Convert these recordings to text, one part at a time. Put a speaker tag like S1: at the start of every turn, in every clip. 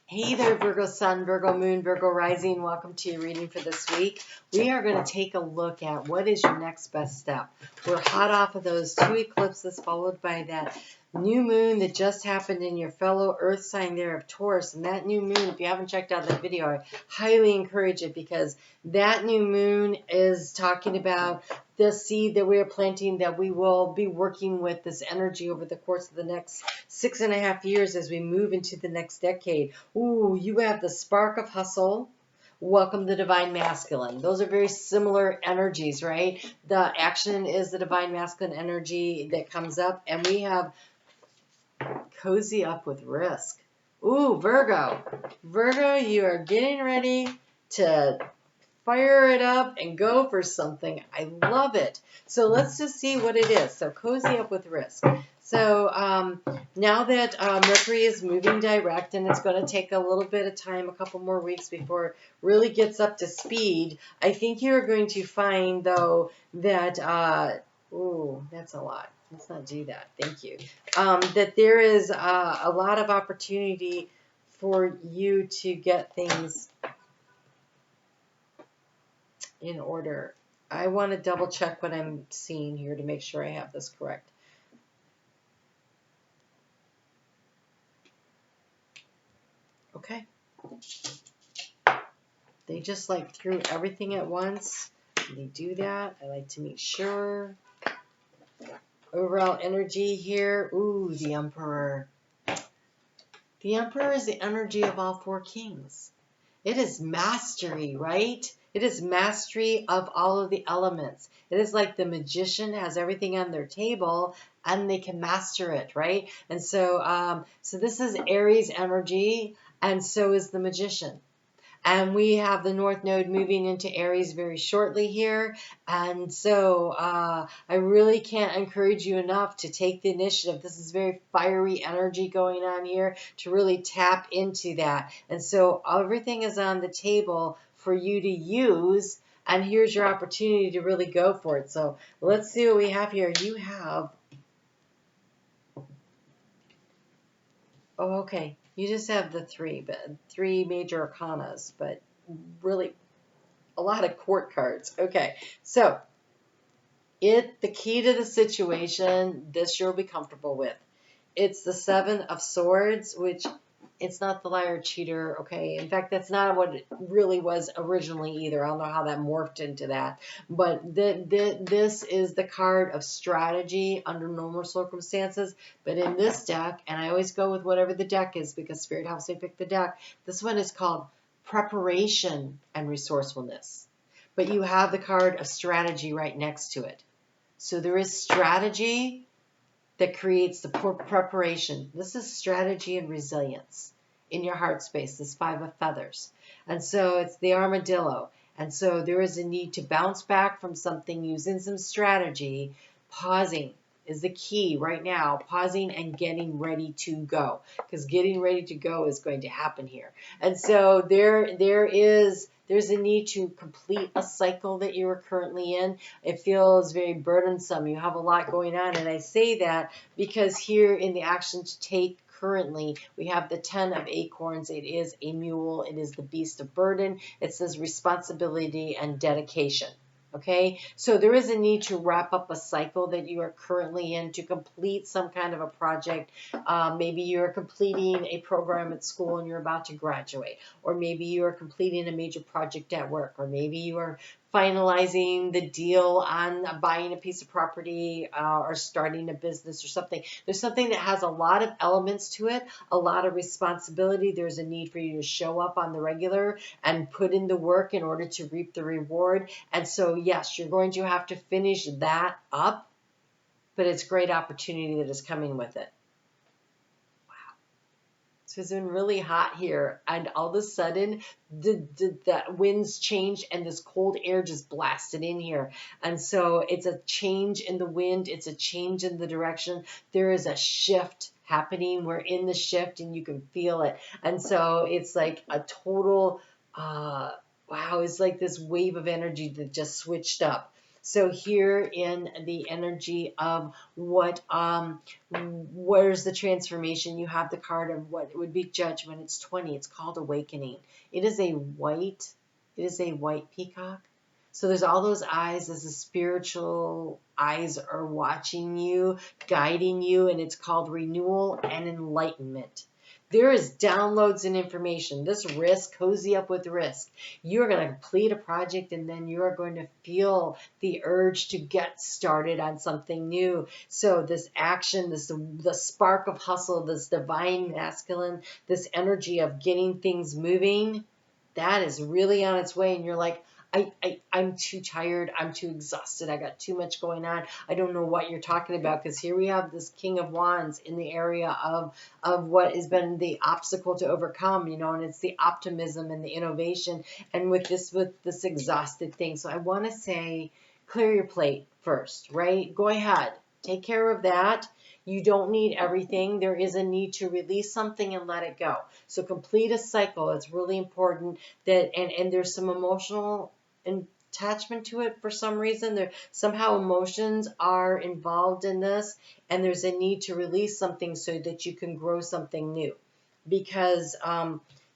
S1: Hey there, Virgo Sun, Virgo Moon, Virgo Rising. Welcome to your reading for this week. We are going to take a look at what is your next best step. We're hot off of those 2 eclipses followed by that new moon that just happened in your fellow earth sign there of Taurus. And that new moon, if you haven't checked out that video, I highly encourage it because that new moon is talking about the seed that we are planting, that we will be working with this energy over the course of the next 6.5 years as we move into the next decade. Ooh, you have the spark of hustle. Welcome the divine masculine. Those are very similar energies, right? The action is the divine masculine energy that comes up, and we have cozy up with risk. Ooh, Virgo. Virgo, you are getting ready to fire it up and go for something. I love it. So let's just see what it is. So cozy up with risk. So now that Mercury is moving direct, and it's going to take a little bit of time, a couple more weeks before it really gets up to speed, I think you're going to find, though, that, ooh, that's a lot. Let's not do that. Thank you. That there is a lot of opportunity for you to get things in order. I want to double check what I'm seeing here to make sure I have this correct. Okay. They just like threw everything at once. They do that. I like to make sure. Overall energy here. Ooh, the Emperor. The Emperor is the energy of all 4 kings. It is mastery, right? It is mastery of all of the elements. It is like the magician has everything on their table and they can master it, right? And so, so this is Aries energy, and so is the magician. And we have the North Node moving into Aries very shortly here. And so I really can't encourage you enough to take the initiative. This is very fiery energy going on here to really tap into that. And so everything is on the table for you to use. And here's your opportunity to really go for it. So let's see what we have here. You have... Oh, okay. You just have the 3 major arcanas, but really a lot of court cards. Okay, so the key to the situation, this you'll be comfortable with. It's the 7 of Swords, which it's not the liar cheater, okay? In fact, that's not what it really was originally either. I don't know how that morphed into that. But this is the card of strategy under normal circumstances. But in this deck, and I always go with whatever the deck is because Spirit helps me pick the deck, this one is called Preparation and Resourcefulness. But you have the card of strategy right next to it. So there is strategy that creates the preparation. This is strategy and resilience in your heart space, this 5 of feathers. And so it's the armadillo. And so there is a need to bounce back from something using some strategy. Pausing is the key right now. Pausing and getting ready to go. Because getting ready to go is going to happen here. And so there's a need to complete a cycle that you are currently in. It feels very burdensome. You have a lot going on. And I say that because here in the action to take currently, we have the 10 of acorns. It is a mule. It is the beast of burden. It says responsibility and dedication. Okay, so there is a need to wrap up a cycle that you are currently in, to complete some kind of a project. Maybe you're completing a program at school and you're about to graduate, or maybe you are completing a major project at work, or maybe you are finalizing the deal on buying a piece of property or starting a business or something. There's something that has a lot of elements to it, a lot of responsibility. There's a need for you to show up on the regular and put in the work in order to reap the reward. And so, yes, you're going to have to finish that up, but it's great opportunity that is coming with it. It's been really hot here, and all of a sudden the winds changed and this cold air just blasted in here. And so it's a change in the wind, it's a change in the direction. There is a shift happening. We're in the shift and you can feel it. And so it's like a total wow, it's like this wave of energy that just switched up. So here in the energy of where's the transformation, you have the card of what would be judgment. It's 20. It's called awakening. It is a white peacock. So there's all those eyes, as the spiritual eyes are watching you, guiding you, and it's called renewal and enlightenment. There is downloads and information. This risk, cozy up with risk. You're going to complete a project and then you're going to feel the urge to get started on something new. So this action, the spark of hustle, this divine masculine, this energy of getting things moving, that is really on its way. And you're like, I'm too tired. I'm too exhausted. I got too much going on. I don't know what you're talking about, because here we have this King of Wands in the area of what has been the obstacle to overcome, and it's the optimism and the innovation, and with this exhausted thing. So I want to say, clear your plate first, right? Go ahead. Take care of that. You don't need everything. There is a need to release something and let it go. So complete a cycle. It's really important that, and there's some emotional attachment to it for some reason. There somehow emotions are involved in this, and there's a need to release something so that you can grow something new. Because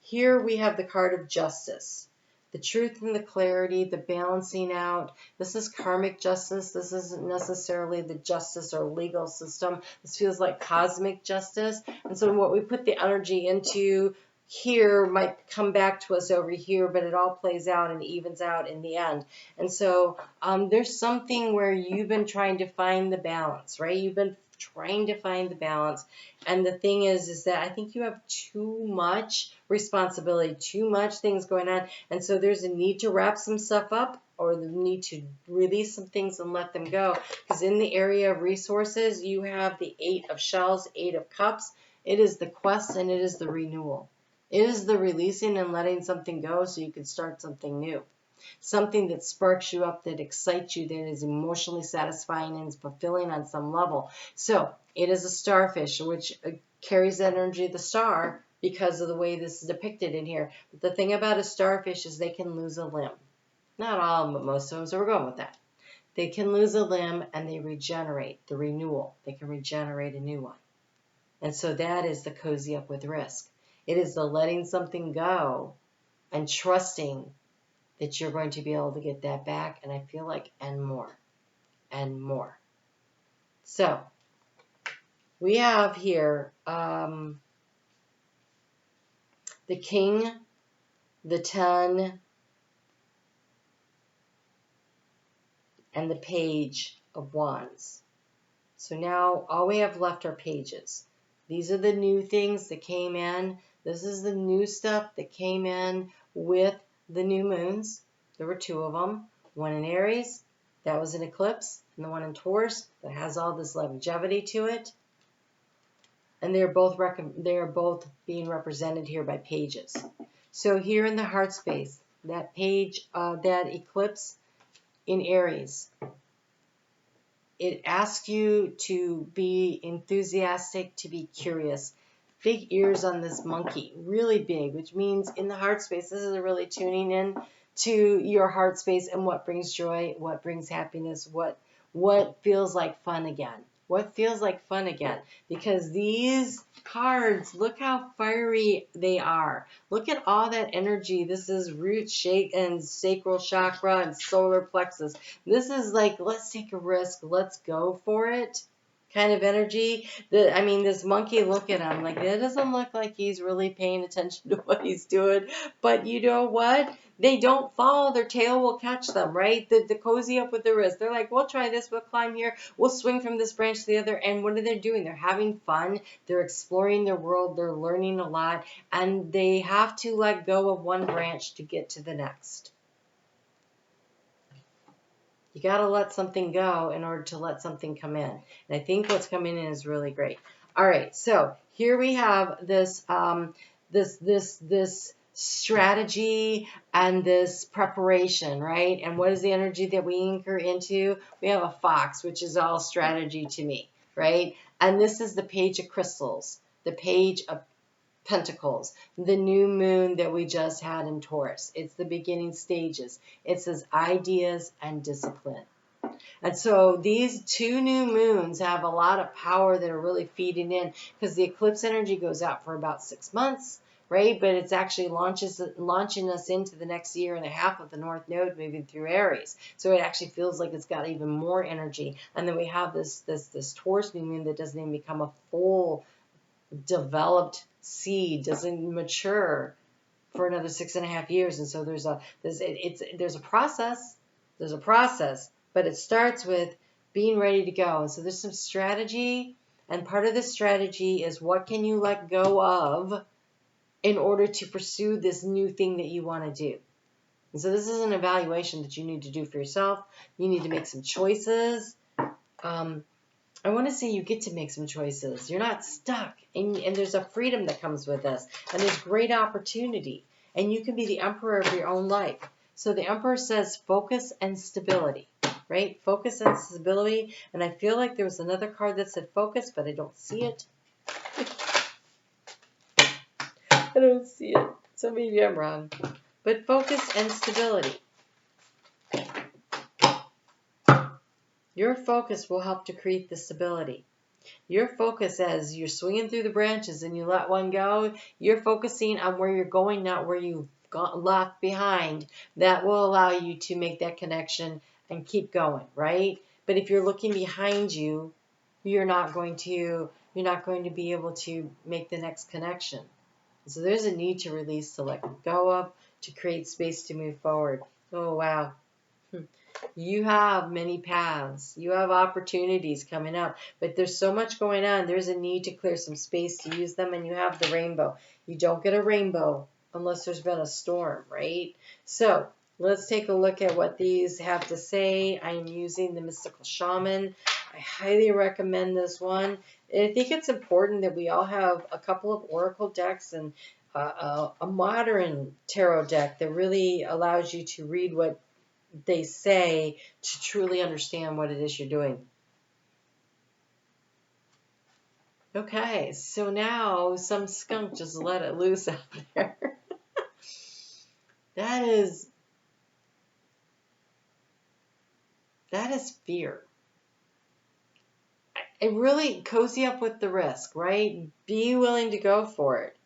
S1: here we have the card of justice. The truth and the clarity, the balancing out. This is karmic justice. This isn't necessarily the justice or legal system. This feels like cosmic justice. And so what we put the energy into here might come back to us over here, but it all plays out and evens out in the end. And so there's something where you've been trying to find the balance, right? You've been trying to find the balance. And the thing is that I think you have too much responsibility, too much things going on. And so there's a need to wrap some stuff up, or the need to release some things and let them go. Because in the area of resources, you have the 8 of shells, 8 of cups. It is the quest and it is the renewal. It is the releasing and letting something go so you can start something new. Something that sparks you up, that excites you, that is emotionally satisfying and fulfilling on some level. So it is a starfish, which carries the energy of the star because of the way this is depicted in here. But the thing about a starfish is they can lose a limb. Not all of them, but most of them, so we're going with that. They can lose a limb and they regenerate, the renewal. They can regenerate a new one. And so that is the cozy up with risk. It is the letting something go and trusting that you're going to be able to get that back. And I feel like, and more, and more. So we have here the King, the 10, and the Page of Wands. So now all we have left are pages. These are the new things that came in. This is the new stuff that came in with the new moons. There were 2 of them. One in Aries, that was an eclipse, and the one in Taurus that has all this longevity to it. And they are both being represented here by pages. So here in the heart space, that page, that eclipse in Aries, it asks you to be enthusiastic, to be curious. Big ears on this monkey, really big, which means in the heart space, this is really tuning in to your heart space and what brings joy, what brings happiness, what feels like fun again. What feels like fun again? Because these cards, look how fiery they are. Look at all that energy. This is root, shake, and sacral chakra and solar plexus. This is like, let's take a risk. Let's go for it kind of energy. I mean, this monkey, look at him. Like, it doesn't look like he's really paying attention to what he's doing. But you know what? They don't fall. Their tail will catch them, right? The cozy up with the wrist. They're like, we'll try this. We'll climb here. We'll swing from this branch to the other. And what are they doing? They're having fun. They're exploring their world. They're learning a lot. And they have to let go of one branch to get to the next. You got to let something go in order to let something come in. And I think what's coming in is really great. All right, so here we have this this strategy and this preparation, right? And what is the energy that we anchor into? We have a fox, which is all strategy to me, right? And this is the Page of Crystals, the Page of Pentacles, the new moon that we just had in Taurus. It's the beginning stages. It says ideas and discipline. And so these 2 new moons have a lot of power that are really feeding in, because the eclipse energy goes out for about 6 months, right? But it's actually launching us into the next year and a half of the North Node moving through Aries. So it actually feels like it's got even more energy. And then we have this Taurus new moon that doesn't even become a full developed seed, doesn't mature for another 6.5 years. And so there's a process. There's a process, but it starts with being ready to go. And so there's some strategy, and part of this strategy is what can you let go of in order to pursue this new thing that you want to do. And so this is an evaluation that you need to do for yourself. You need to make some choices. I want to say you get to make some choices. You're not stuck, and there's a freedom that comes with this, and there's great opportunity, and you can be the emperor of your own life. So the emperor says focus and stability, right? Focus and stability, and I feel like there was another card that said focus, but I don't see it. I don't see it, so maybe I'm wrong. But focus and stability. Your focus will help to create the stability. Your focus, as you're swinging through the branches and you let one go, you're focusing on where you're going, not where you've got left behind. That will allow you to make that connection and keep going, right? But if you're looking behind you, you're not going to be able to make the next connection. So there's a need to release, to let go of, to create space to move forward. Oh, wow. You have many paths. You have opportunities coming up, but there's so much going on. There's a need to clear some space to use them, and you have the rainbow. You don't get a rainbow unless there's been a storm, right? So let's take a look at what these have to say. I am using the Mystical Shaman. I highly recommend this one. And I think it's important that we all have a couple of oracle decks and a modern tarot deck that really allows you to read what they say to truly understand what it is you're doing. Okay, so now some skunk just let it loose out there. That is fear. It really cozy up with the risk, right? Be willing to go for it.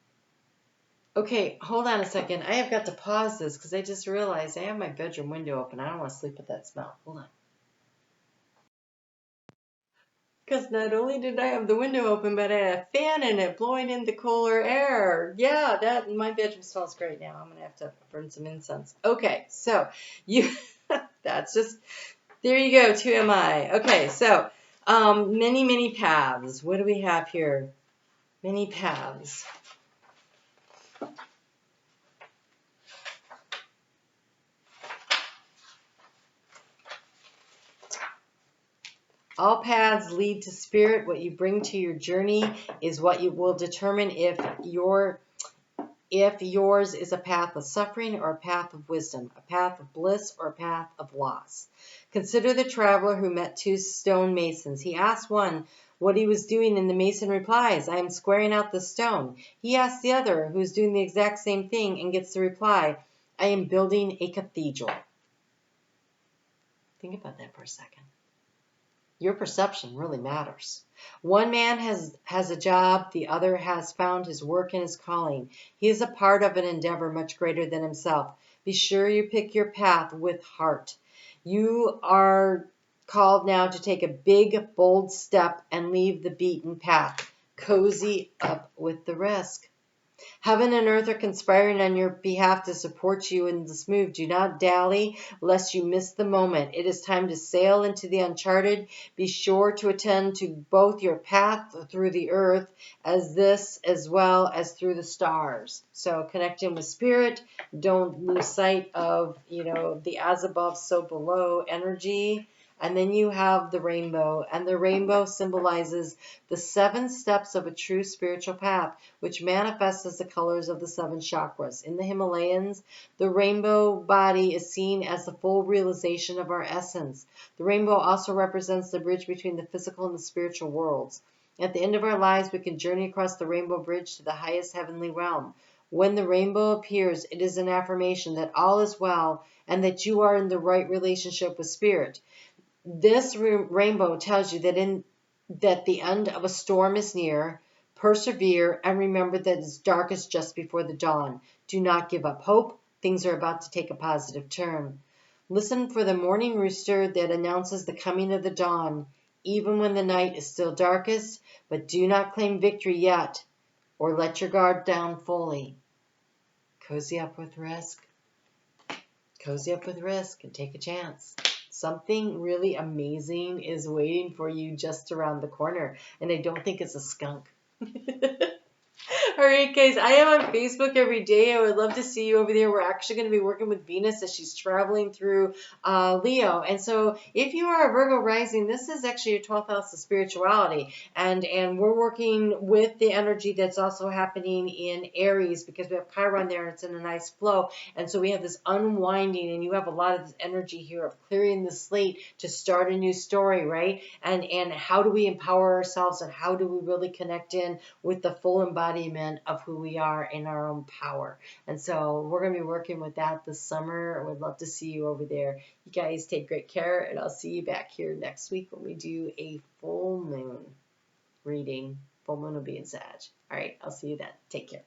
S1: Okay, hold on a second. I have got to pause this because I just realized I have my bedroom window open. I don't want to sleep with that smell. Hold on. Because not only did I have the window open, but I had a fan in it blowing in the cooler air. Yeah, my bedroom smells great now. I'm going to have to burn some incense. Okay, so that's just, there you go, 2MI. Okay, so many paths. What do we have here? Many paths. All paths lead to spirit. What you bring to your journey is what you will determine if yours is a path of suffering or a path of wisdom, a path of bliss or a path of loss. Consider the traveler who met 2 stone masons. He asked one what he was doing, and the mason replies, I am squaring out the stone. He asks the other, who is doing the exact same thing, and gets the reply, I am building a cathedral. Think about that for a second. Your perception really matters. One man has a job, the other has found his work and his calling. He is a part of an endeavor much greater than himself. Be sure you pick your path with heart. You are called now to take a big, bold step and leave the beaten path. Cozy up with the risk. Heaven and earth are conspiring on your behalf to support you in this move. Do not dally, lest you miss the moment. It is time to sail into the uncharted. Be sure to attend to both your path through the earth as well as through the stars. So connect in with spirit. Don't lose sight of, the as above, so below energy. And then you have the rainbow, and the rainbow symbolizes the 7 steps of a true spiritual path, which manifests as the colors of the 7 chakras. In the Himalayas, the rainbow body is seen as the full realization of our essence. The rainbow also represents the bridge between the physical and the spiritual worlds. At the end of our lives, we can journey across the rainbow bridge to the highest heavenly realm. When the rainbow appears, it is an affirmation that all is well and that you are in the right relationship with spirit. This rainbow tells you that the end of a storm is near. Persevere and remember that it's darkest just before the dawn. Do not give up hope. Things are about to take a positive turn. Listen for the morning rooster that announces the coming of the dawn, even when the night is still darkest, but do not claim victory yet or let your guard down fully. Cozy up with risk. Cozy up with risk and take a chance. Something really amazing is waiting for you just around the corner, and I don't think it's a skunk. All right, guys, I am on Facebook every day. I would love to see you over there. We're actually going to be working with Venus as she's traveling through Leo. And so if you are a Virgo rising, this is actually your 12th house of spirituality. And we're working with the energy that's also happening in Aries because we have Chiron there and it's in a nice flow. And so we have this unwinding, and you have a lot of this energy here of clearing the slate to start a new story, right? And how do we empower ourselves, and how do we really connect in with the full embodiment of who we are in our own power. And so we're going to be working with that this summer. I would love to see you over there. You guys take great care, and I'll see you back here next week when we do a full moon reading. Full moon will be in Sag. All right, I'll see you then. Take care.